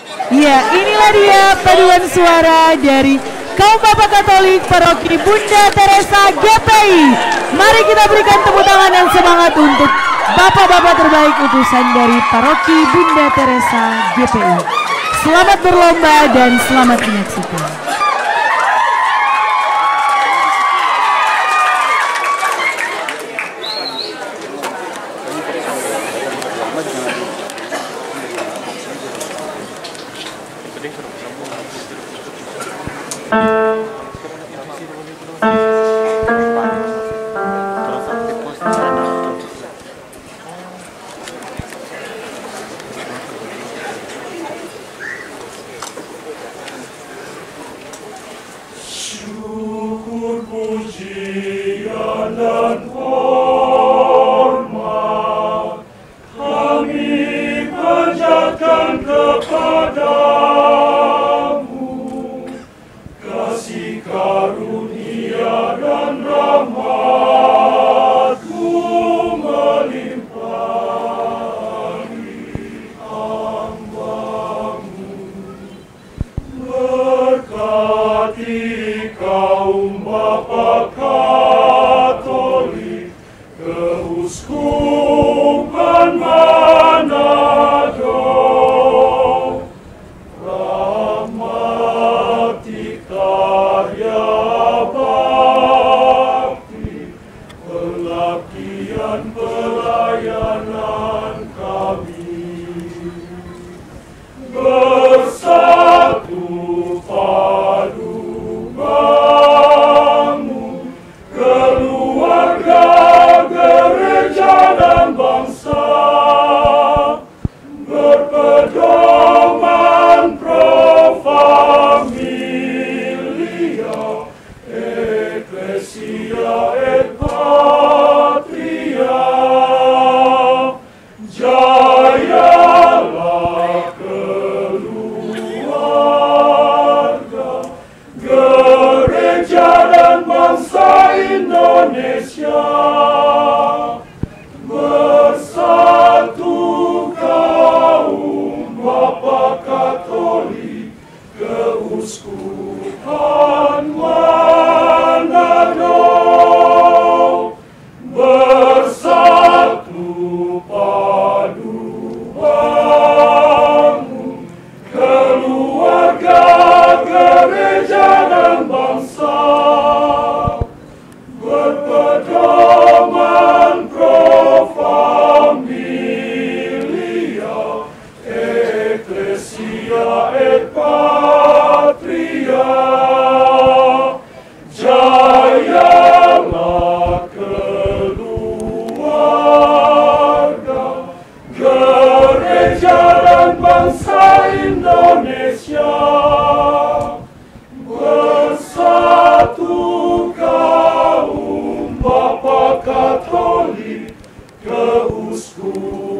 Ya, inilah dia paduan suara dari kaum Bapak Katolik Paroki Bunda Teresa GPI. Mari kita berikan tepuk tangan dan semangat untuk Bapak-Bapak terbaik utusan dari Paroki Bunda Teresa GPI. Selamat berlomba dan selamat menyaksikan. Syukur, pujian dan hormat kami panjatkan kepadamu, kasih karunia dan rahmat-Mu melimpahi hamba-Mu. Berkati kaum Bapa Katolik, Keuskupan Manado, rahmati karya bakti, pengabdian pelayanan kami. Bersatu padu bangun keluarga, gereja dan bangsa, berpedoman pro familia, ecclesia et patria. Jayalah keluarga, gereja dan bangsa Indonesia, bersatu kaum Bapa Katolik, Keuskupan Manado, bersatu padu bangun keluarga, gereja dan bangsa, berpedoman pro familia, ecclesia et patria. Jayalah keluarga, gereja dan bangsa Indonesia, bersatu kaum Bapa Katolik, Keuskupan